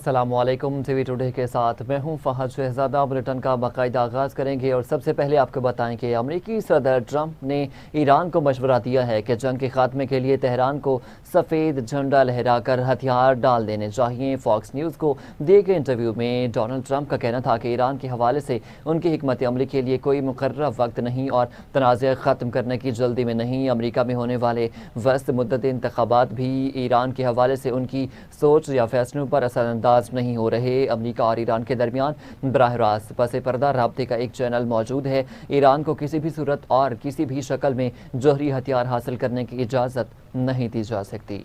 السلام علیکم T V today کے ساتھ میں ہوں فہد شہزادہ۔ بلیٹن کا باقاعدہ آغاز کریں گے اور سب سے پہلے آپ کو بتائیں کہ امریکی صدر ٹرمپ نے ایران کو مشورہ دیا ہے کہ جنگ کے خاتمے کے لیے تہران کو سفید جھنڈا لہرا کر ہتھیار ڈال دینے چاہیے۔ فاکس نیوز کو دیے گئے انٹرویو میں ڈونلڈ ٹرمپ کا کہنا تھا کہ ایران کے حوالے سے ان کی حکمت عملی کے لیے کوئی مقررہ وقت نہیں اور تنازع ختم کرنے کی جلدی میں نہیں۔ امریکہ میں ہونے والے وسط مدت انتخابات بھی ایران کے حوالے سے ان کی سوچ یا فیصلوں پر اثر انداز نہیں ہو رہے۔ امریکہ اور ایران کے درمیان براہ راست پس پردہ رابطے کا ایک چینل موجود ہے۔ ایران کو کسی بھی صورت اور کسی بھی شکل میں جوہری ہتھیار حاصل کرنے کی اجازت نہیں دی جا سکتی۔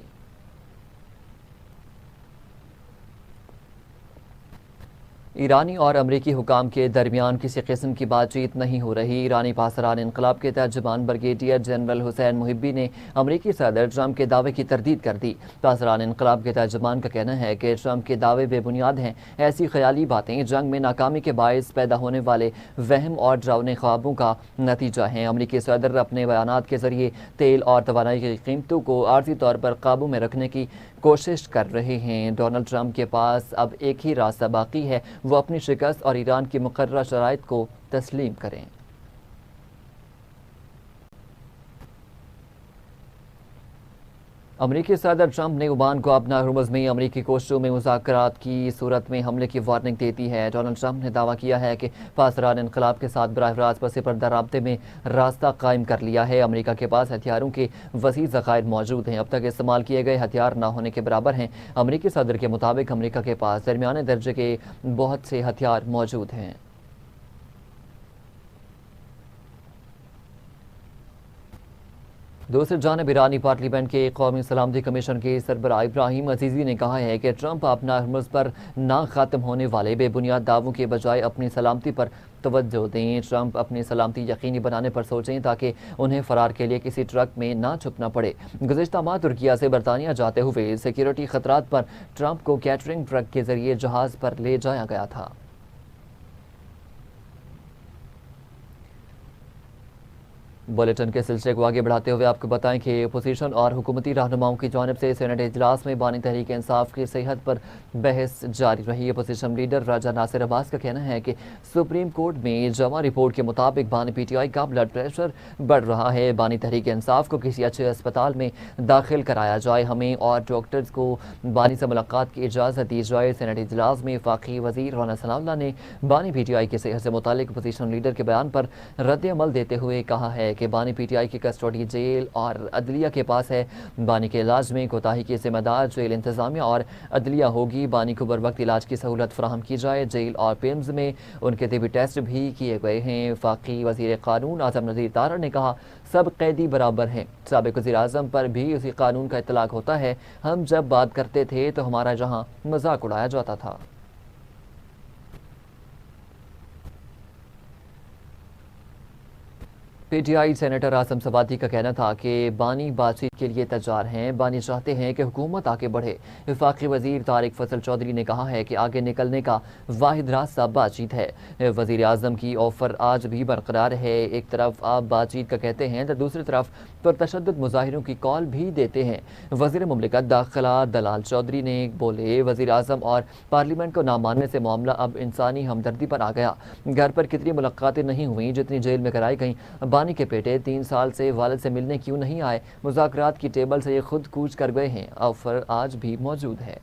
ایرانی اور امریکی حکام کے درمیان کسی قسم کی بات چیت نہیں ہو رہی۔ ایرانی پاسداران انقلاب کے ترجمان بریگیڈیئر جنرل حسین محبی نے امریکی صدر ٹرمپ کے دعوے کی تردید کر دی۔ پاسداران انقلاب کے ترجمان کا کہنا ہے کہ ٹرمپ کے دعوے بے بنیاد ہیں۔ ایسی خیالی باتیں جنگ میں ناکامی کے باعث پیدا ہونے والے وہم اور ڈراؤنے خوابوں کا نتیجہ ہیں۔ امریکی صدر اپنے بیانات کے ذریعے تیل اور توانائی کی قیمتوں کو عارضی طور پر قابو میں رکھنے کی کوشش کر رہے ہیں۔ ڈونلڈ ٹرمپ کے پاس اب ایک ہی راستہ باقی ہے، وہ اپنی شکست اور ایران کی مقررہ شرائط کو تسلیم کریں۔ امریکی صدر ٹرمپ نے عمان کو اپنا ہرمز میں امریکی کوششوں میں مذاکرات کی صورت میں حملے کی وارننگ دے دی ہے۔ ڈونلڈ ٹرمپ نے دعویٰ کیا ہے کہ پاسداران انقلاب کے ساتھ براہ راست پس پردہ رابطے میں راستہ قائم کر لیا ہے۔ امریکہ کے پاس ہتھیاروں کے وسیع ذخائر موجود ہیں، اب تک استعمال کیے گئے ہتھیار نہ ہونے کے برابر ہیں۔ امریکی صدر کے مطابق امریکہ کے پاس درمیانے درجے کے بہت سے ہتھیار موجود ہیں۔ دوسری جانب ایرانی پارلیمنٹ کے قومی سلامتی کمیشن کے سربراہ ابراہیم عزیزی نے کہا ہے کہ ٹرمپ اپنا ہرمز پر نہ ختم ہونے والے بے بنیاد دعووں کے بجائے اپنی سلامتی پر توجہ دیں۔ ٹرمپ اپنی سلامتی یقینی بنانے پر سوچیں تاکہ انہیں فرار کے لیے کسی ٹرک میں نہ چھپنا پڑے۔ گزشتہ ماہ ترکیہ سے برطانیہ جاتے ہوئے سیکیورٹی خطرات پر ٹرمپ کو کیٹرنگ ٹرک کے ذریعے جہاز پر لے جایا گیا تھا۔ بلیٹن کے سلسلے کو آگے بڑھاتے ہوئے آپ کو بتائیں کہ اپوزیشن اور حکومتی رہنماؤں کی جانب سے سینیٹ اجلاس میں بانی تحریک انصاف کی صحت پر بحث جاری رہی۔ اپوزیشن لیڈر راجہ ناصر عباس کا کہنا ہے کہ سپریم کورٹ میں جمع رپورٹ کے مطابق بانی پی ٹی آئی کا بلڈ پریشر بڑھ رہا ہے۔ بانی تحریک انصاف کو کسی اچھے اسپتال میں داخل کرایا جائے، ہمیں اور ڈاکٹرز کو بانی سے ملاقات کی اجازت دی جائے۔ سینیٹ اجلاس میں وفاقی وزیر رانا ثناء اللہ نے بانی پی ٹی آئی کی صحت سے متعلق اپوزیشن لیڈر کے بیان پر رد عمل دیتے ہوئے کہا ہے کہ بانی پی ٹی آئی کی کسٹڈی جیل اور عدلیہ کے پاس ہے۔ بانی کے علاج میں کوتاہی کی ذمہ دار جیل انتظامیہ اور عدلیہ ہوگی۔ بانی کو بروقت علاج کی سہولت فراہم کی جائے۔ جیل اور پیمز میں ان کے طبی ٹیسٹ بھی کیے گئے ہیں۔ وفاقی وزیر قانون اعظم نذیر تارڑ نے کہا، سب قیدی برابر ہیں۔ سابق وزیر اعظم پر بھی اسی قانون کا اطلاق ہوتا ہے۔ ہم جب بات کرتے تھے تو ہمارا جہاں مذاق اڑایا جاتا تھا۔ پی ٹی آئی سینیٹر عاصم سوادی کا کہنا تھا کہ بانی بات چیت کے لیے تیار ہیں، بانی چاہتے ہیں کہ حکومت آگے بڑھے۔ وفاقی وزیر طارق فضل چودھری نے کہا ہے کہ آگے نکلنے کا واحد راستہ بات چیت ہے۔ وزیر اعظم کی آفر آج بھی برقرار ہے۔ ایک طرف آپ بات چیت کا کہتے ہیں تو دوسری طرف پرتشدد مظاہروں کی کال بھی دیتے ہیں۔ وزیر مملکت داخلہ دلال چودھری نے بولے، وزیر اعظم اور پارلیمنٹ کو نہ ماننے سے معاملہ اب انسانی ہمدردی پر آ گیا۔ گھر پر کتنی ملاقاتیں نہیں ہوئیں جتنی جیل میں کرائی گئیں۔ بانی کے بیٹے 3 سال سے والد سے ملنے کیوں نہیں آئے؟ مذاکرات کی ٹیبل سے یہ خود کوچ کر گئے ہیں۔ آفر آج بھی موجود ہے۔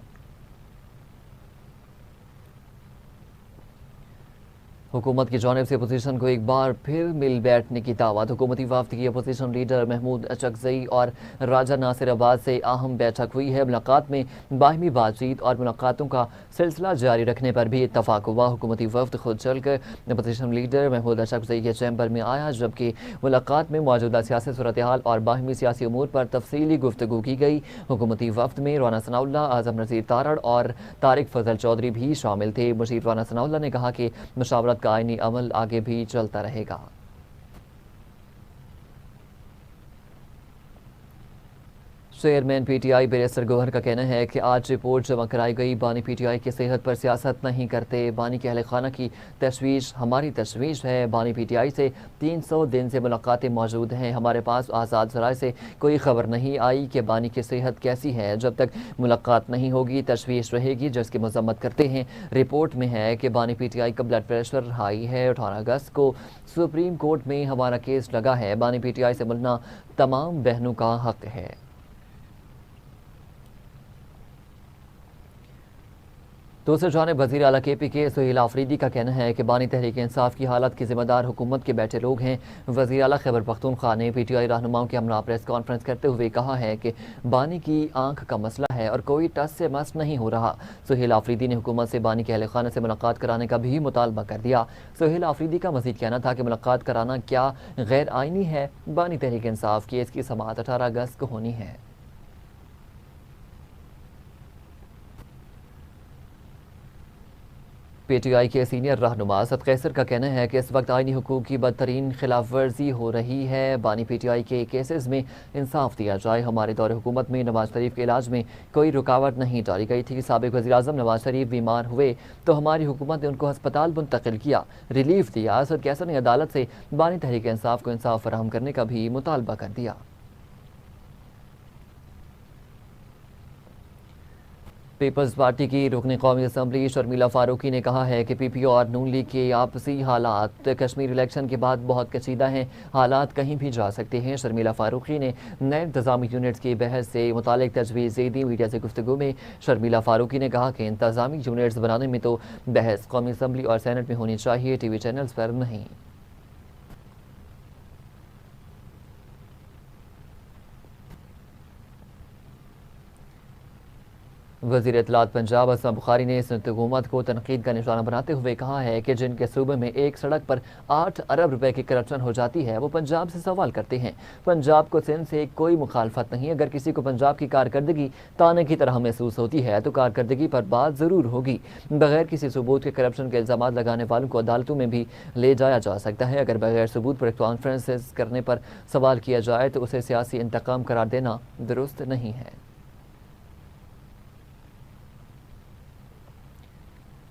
حکومت کی جانب سے اپوزیشن کو ایک بار پھر مل بیٹھنے کی دعوت۔ حکومتی وفد کی اپوزیشن لیڈر محمود اچکزئی اور راجہ ناصر عباس سے اہم بیٹھک ہوئی ہے۔ ملاقات میں باہمی بات چیت اور ملاقاتوں کا سلسلہ جاری رکھنے پر بھی اتفاق ہوا۔ حکومتی وفد خود چل کر اپوزیشن لیڈر محمود اچکزئی کے چیمبر میں آیا، جبکہ ملاقات میں موجودہ سیاسی صورتحال اور باہمی سیاسی امور پر تفصیلی گفتگو کی گئی۔ حکومتی وفد میں رانا ثناء اللہ، اعظم نذیر تارڑ اور طارق فضل چودھری بھی شامل تھے۔ مشیر رانا ثناء اللہ نے کہا کہ مشاورت کا آئینی عمل آگے بھی چلتا رہے گا۔ چیئرمین پی ٹی آئی بیریسٹر گوہر کا کہنا ہے کہ آج رپورٹ جمع کرائی گئی، بانی پی ٹی آئی کی صحت پر سیاست نہیں کرتے، بانی کے اہل خانہ کی تشویش ہماری تشویش ہے، بانی پی ٹی آئی سے 300 دن سے ملاقاتیں موجود ہیں، ہمارے پاس آزاد ذرائع سے کوئی خبر نہیں آئی کہ بانی کی صحت کیسی ہے، جب تک ملاقات نہیں ہوگی تشویش رہے گی، جس کی مذمت کرتے ہیں۔ رپورٹ میں ہے کہ بانی پی ٹی آئی کا بلڈ پریشر ہائی ہے، 18 اگست کو سپریم کورٹ میں ہمارا کیس لگا ہے، بانی پی ٹی آئی سے ملنا تمام بہنوں کا حق ہے۔ دوسری جانب وزیر اعلیٰ کے پی کے سہیل آفریدی کا کہنا ہے کہ بانی تحریک انصاف کی حالت کی ذمہ دار حکومت کے بیٹھے لوگ ہیں۔ وزیر اعلیٰ خیبر پختونخوا نے پی ٹی آئی رہنماؤں کے ہمراہ پریس کانفرنس کرتے ہوئے کہا ہے کہ بانی کی آنکھ کا مسئلہ ہے اور کوئی ٹس سے مس نہیں ہو رہا۔ سہیل آفریدی نے حکومت سے بانی کے اہل خانہ سے ملاقات کرانے کا بھی مطالبہ کر دیا۔ سہیل آفریدی کا مزید کہنا تھا کہ ملاقات کرانا کیا غیر آئینی ہے؟ بانی تحریک انصاف کیس کی سماعت 18 اگست کو ہونی ہے۔ پی ٹی آئی کے سینئر رہنما اسد قیصر کا کہنا ہے کہ اس وقت آئینی حقوق کی بدترین خلاف ورزی ہو رہی ہے، بانی پی ٹی آئی کے کیسز میں انصاف دیا جائے۔ ہمارے دور حکومت میں نواز شریف کے علاج میں کوئی رکاوٹ نہیں ڈالی گئی تھی، سابق وزیراعظم نواز شریف بیمار ہوئے تو ہماری حکومت نے ان کو ہسپتال منتقل کیا، ریلیف دیا۔ اسد قیصر نے عدالت سے بانی تحریک انصاف کو انصاف فراہم کرنے کا بھی مطالبہ کر دیا۔ پیپلز پارٹی کی رکن قومی اسمبلی شرمیلا فاروقی نے کہا ہے کہ پی پی او اور نون لیگ کے آپسی حالات کشمیر الیکشن کے بعد بہت کشیدہ ہیں، حالات کہیں بھی جا سکتے ہیں۔ شرمیلا فاروقی نے نئے انتظامی یونٹس کی بحث سے متعلق تجویزیں دی۔ میڈیا سے گفتگو میں شرمیلا فاروقی نے کہا کہ انتظامی یونٹس بنانے میں تو بحث قومی اسمبلی اور سینٹ میں ہونی چاہیے، ٹی وی چینلز پر نہیں۔ وزیر اطلاعات پنجاب اسما بخاری نے سندھ حکومت کو تنقید کا نشانہ بناتے ہوئے کہا ہے کہ جن کے صوبے میں ایک سڑک پر 8 ارب روپے کی کرپشن ہو جاتی ہے وہ پنجاب سے سوال کرتے ہیں۔ پنجاب کو سندھ سے کوئی مخالفت نہیں، اگر کسی کو پنجاب کی کارکردگی تانے کی طرح محسوس ہوتی ہے تو کارکردگی پر بات ضرور ہوگی۔ بغیر کسی ثبوت کے کرپشن کے الزامات لگانے والوں کو عدالتوں میں بھی لے جایا جا سکتا ہے۔ اگر بغیر ثبوت پر کانفرنسز کرنے پر سوال کیا جائے تو اسے سیاسی انتقام قرار دینا درست نہیں ہے۔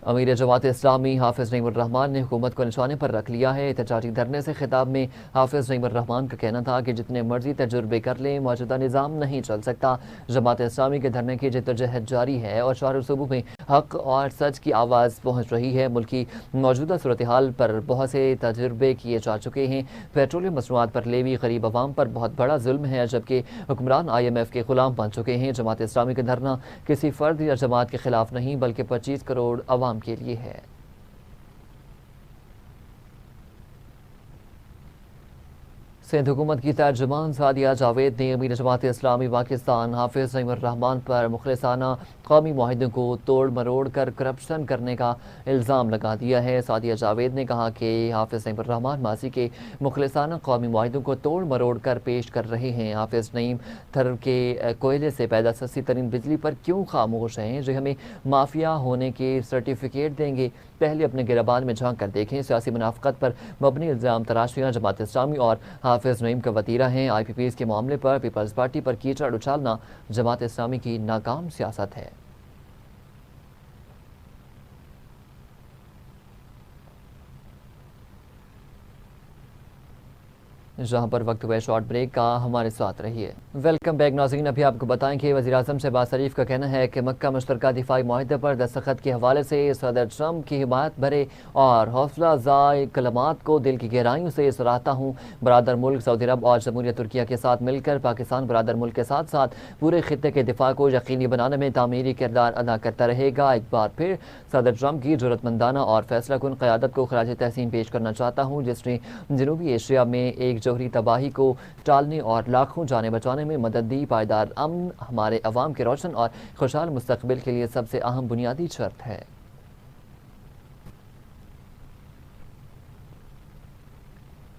امیر جماعت اسلامی حافظ نعیم الرحمان نے حکومت کو نشانے پر رکھ لیا ہے۔ احتجاجی دھرنے سے خطاب میں حافظ نعیم الرحمان کا کہنا تھا کہ جتنے مرضی تجربے کر لیں موجودہ نظام نہیں چل سکتا۔ جماعت اسلامی کے دھرنے کی جدوجہد جاری ہے اور شہر و صوبوں میں حق اور سچ کی آواز پہنچ رہی ہے۔ ملک کی موجودہ صورتحال پر بہت سے تجربے کیے جا چکے ہیں۔ پیٹرولیم مصنوعات پر لیوی غریب عوام پر بہت بڑا ظلم ہے، جبکہ حکمران IMF کے غلام بن چکے ہیں۔ جماعت اسلامی کا دھرنا کسی فرد یا جماعت کے خلاف نہیں بلکہ 25 کروڑ عوام کے لیے ہے۔ سندھ حکومت کی ترجمان سعدیہ جاوید نے امیر جماعت اسلامی پاکستان حافظ نعیم الرحمان پر مخلصانہ قومی معاہدوں کو توڑ مروڑ کر کرپشن کرنے کا الزام لگا دیا ہے۔ سعدیہ جاوید نے کہا کہ حافظ نعیم الرحمان ماضی کے مخلصانہ قومی معاہدوں کو توڑ مروڑ کر پیش کر رہے ہیں۔ حافظ نعیم تھر کے کوئلے سے پیدا سستی ترین بجلی پر کیوں خاموش ہیں؟ جو ہمیں مافیا ہونے کے سرٹیفکیٹ دیں گے، پہلے اپنے گریبان میں جھانک کر دیکھیں۔ سیاسی منافقت پر مبنی الزام تراشیاں جماعت اسلامی اور حافظ نعیم کا وتیرہ ہیں۔ IPPs کے معاملے پر پیپلز پارٹی پر کیچڑ اچھالنا جماعت اسلامی کی ناکام سیاست ہے۔ جہاں پر وقت ہوئے شارٹ بریک کا، ہمارے ساتھ رہیے۔ ویلکم بیک ناظرین، ابھی آپ کو بتائیں کہ وزیراعظم شہباز شریف کا کہنا ہے کہ مکہ مشترکہ دفاعی معاہدے پر دستخط کے حوالے سے صدر ٹرمپ کی حمایت بھرے اور حوصلہ افزا کلمات کو دل کی گہرائیوں سے سراہتا ہوں۔ برادر ملک سعودی عرب اور جمہوریہ ترکیہ کے ساتھ مل کر پاکستان برادر ملک کے ساتھ ساتھ پورے خطے کے دفاع کو یقینی بنانے میں تعمیری کردار ادا کرتا رہے گا۔ ایک بار پھر صدر ٹرمپ کی جرأت مندانہ اور فیصلہ کن قیادت کو خراج تحسین پیش کرنا چاہتا ہوں، جس نے جنوبی ایشیا میں ایک جوہری تباہی کو ٹالنے اور لاکھوں جانیں بچانے میں مدد دی۔ پائیدار امن ہمارے عوام کے روشن اور خوشحال مستقبل کے لیے سب سے اہم بنیادی شرط ہے۔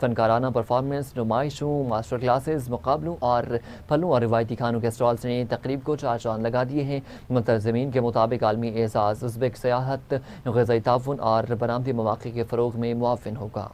فنکارانہ پرفارمنس، نمائشوں، ماسٹر کلاسز، مقابلوں اور پھلوں اور روایتی کھانوں کے اسٹالز نے تقریب کو چار چاند لگا دیے ہیں. منتظمین کے مطابق عالمی اعزاز ازبک سیاحت، غذائی تعاون اور برآمدی مواقع کے فروغ میں معاون ہوگا.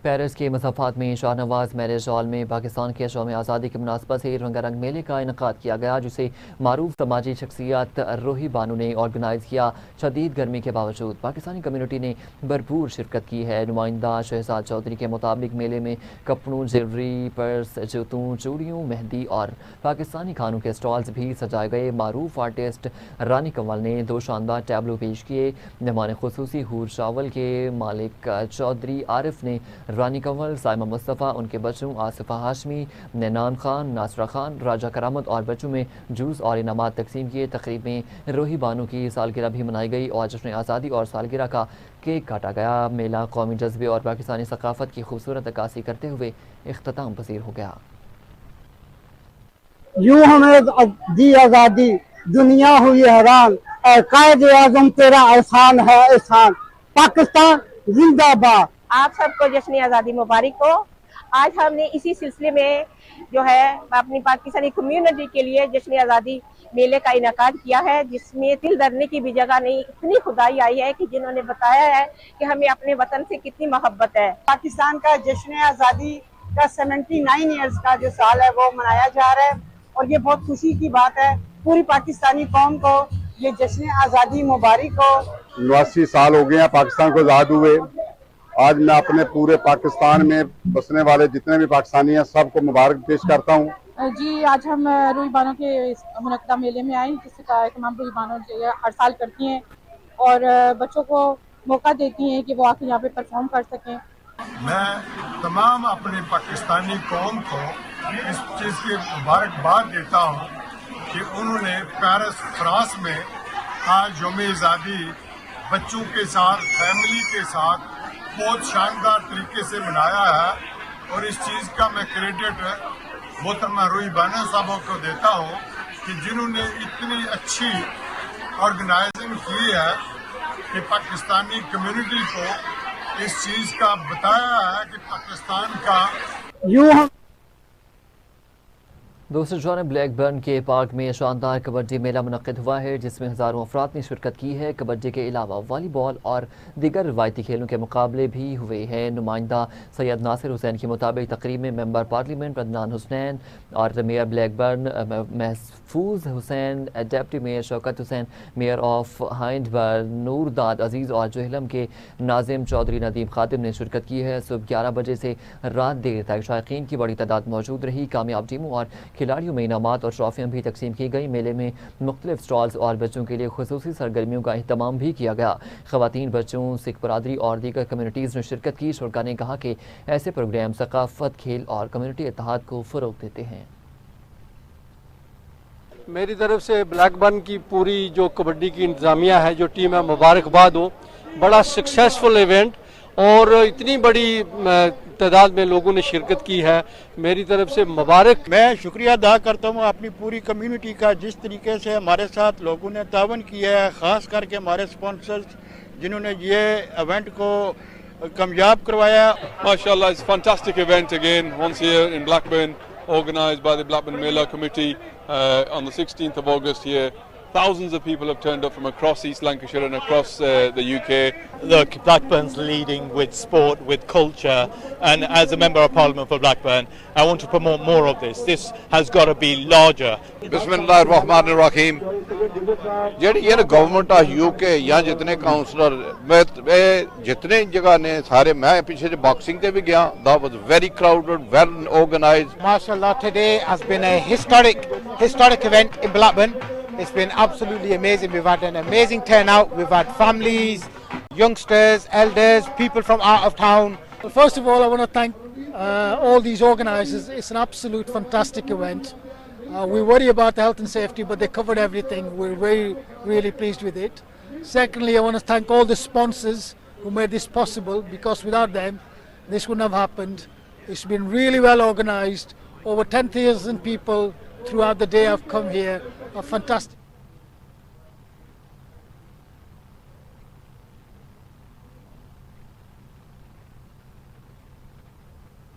پیرس کے مضافات میں شاہ نواز میرج ہال میں پاکستان کے یوم آزادی کی مناسبت سے رنگا رنگ میلے کا انعقاد کیا گیا، جسے معروف سماجی شخصیت روحی بانو نے آرگنائز کیا. شدید گرمی کے باوجود پاکستانی کمیونٹی نے بھرپور شرکت کی ہے. نمائندہ شہزاد چودھری کے مطابق میلے میں کپڑوں، جیولری، پرس، جوتوں، چوڑیوں، مہندی اور پاکستانی کھانوں کے اسٹالز بھی سجائے گئے. معروف آرٹسٹ رانی کنول نے 2 شاندار ٹیبلو پیش کیے. مہمان خصوصی حور شاول کے مالک چودھری عارف نے رانی کنول، سائمہ مصطفیٰ، ان کے بچوں آصفہ ہاشمی، نینان خان، ناصرہ خان، راجہ کرامت اور بچوں میں جوس اور انعامات تقسیم کیے. تقریب میں روحی بانو کی سالگرہ بھی منائی گئی اور جشن آزادی اور سالگرہ کا کیک کاٹا گیا. میلہ قومی جذبے اور پاکستانی ثقافت کی خوبصورت عکاسی کرتے ہوئے اختتام پذیر ہو گیا. یوں ہمیں دی آزادی، دنیا ہوئی حیران، اے قائد اعظم تیرا احسان ہے احسان، پاکستان زندہ باد. آپ سب کو جشن آزادی مبارک ہو. آج ہم نے اسی سلسلے میں جو ہے اپنی پاکستانی کمیونٹی کے لیے جشن آزادی میلے کا انعقاد کیا ہے، جس میں دل دھرنے کی بھی جگہ نہیں. اتنی خدائی آئی ہے کہ جنہوں نے بتایا ہے کہ ہمیں اپنے وطن سے کتنی محبت ہے. پاکستان کا جشن آزادی کا 79 ایئرز کا جو سال ہے وہ منایا جا رہا ہے اور یہ بہت خوشی کی بات ہے. پوری پاکستانی قوم کو یہ جشن آزادی مبارک ہو. 89 سال ہو گئے ہیں پاکستان کو آزاد ہوئے. آج میں اپنے پورے پاکستان میں بسنے والے جتنے بھی پاکستانی ہیں سب کو مبارک پیش کرتا ہوں. جی آج ہم روحی بانو کے منعقدہ میلے میں آئے، جس کا اہتمام روحی بانو ہر سال کرتی ہیں اور بچوں کو موقع دیتی ہیں کہ وہ آ کے یہاں پہ پرفارم کر سکیں. میں تمام اپنی پاکستانی قوم کو اس چیز کی مبارکباد دیتا ہوں کہ انہوں نے پیرس فرانس میں آج یوم آزادی بچوں کے ساتھ، فیملی کے ساتھ بہت شاندار طریقے سے منایا ہے. اور اس چیز کا میں کریڈٹ محترمہ روحی بانو صاحبوں کو دیتا ہوں کہ جنہوں نے اتنی اچھی آرگنائزنگ کی ہے کہ پاکستانی کمیونٹی کو اس چیز کا بتایا ہے کہ پاکستان کا یوں ہم دوسری جانب بلیک برن کے پارک میں شاندار کبڈی میلہ منعقد ہوا ہے، جس میں ہزاروں افراد نے شرکت کی ہے. کبڈی کے علاوہ والی بال اور دیگر روایتی کھیلوں کے مقابلے بھی ہوئے ہیں. نمائندہ سید ناصر حسین کے مطابق تقریب میں ممبر پارلیمنٹ عدنان حسنین اور mayor Blackburn Mahfooz Hussain, deputy mayor Shaukat Hussain, mayor of Hyndburn Noor Dad Aziz اور جہلم کے ناظم چودھری ندیم خادم نے شرکت کی ہے. صبح 11 بجے سے رات دیر تک شائقین کی بڑی تعداد موجود رہی. کامیاب ٹیموں اور کھلاڑیوں میں انعامات اور ٹرافیاں بھی تقسیم کی گئی. میلے میں مختلف سٹالز اور بچوں کے لیے خصوصی سرگرمیوں کا اہتمام بھی کیا گیا. خواتین، بچوں، سکھ برادری اور دیگر کمیونٹیز نے شرکت کی. شرکا نے کہا کہ ایسے پروگرام ثقافت، کھیل اور کمیونٹی اتحاد کو فروغ دیتے ہیں. میری طرف سے بلیک برن کی پوری جو کبڈی کی انتظامیہ ہے، جو ٹیم ہے، مبارکباد ہو. بڑا سکسیسفل ایونٹ اور اتنی بڑی تعداد میں لوگوں نے شرکت کی ہے، میری طرف سے مبارک. میں شکریہ ادا کرتا ہوں اپنی پوری کمیونٹی کا، جس طریقے سے ہمارے ساتھ لوگوں نے تعاون کیا ہے، خاص کر کے ہمارے سپانسرز جنہوں نے یہ ایونٹ کو کامیاب کروایا. MashaAllah, it's a fantastic event again, once here in Blackburn, organised by the Blackburn Mela Committee on the 16th of August here. Thousands of people have turned up from across East Lancashire and across the UK. Look, Blackburn's leading with sport, with culture, and as a Member of Parliament for Blackburn, I want to promote more of this. This has got to be larger. Bismillahirrahmanirrahim. جڑی یہ government of UK یا جتنے counsellor جتنے جگہ نے سارے، میں پیچھے باکسنگ تے بھی گیا. That was very crowded, well organized. MashaAllah, today has been a historic event in Blackburn. It's been absolutely amazing. We've had an amazing turnout. We've had families, youngsters, elders, people from out of town. Well, first of all, I want to thank all these organisers. It's an absolute fantastic event. We worry about the health and safety, but they covered everything. We're really pleased with it. Secondly, I want to thank all the sponsors who made this possible, because without them, this wouldn't have happened. It's been really well organised. Over 10,000 people throughout the day I've come here are fantastic.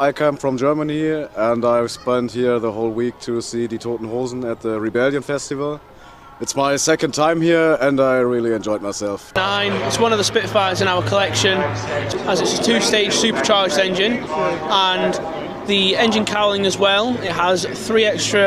I come from Germany and I've spent here the whole week to see Die Toten Hosen at the Rebellion Festival. It's my second time here and I really enjoyed myself. It's one of the Spitfires in our collection, as it's a 2-stage supercharged engine, and the engine cowling as well. It has 3 extra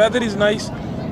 Weather is nice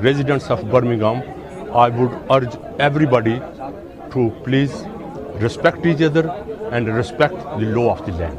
residents of Birmingham, I would urge everybody to please respect each other and respect the law of the land.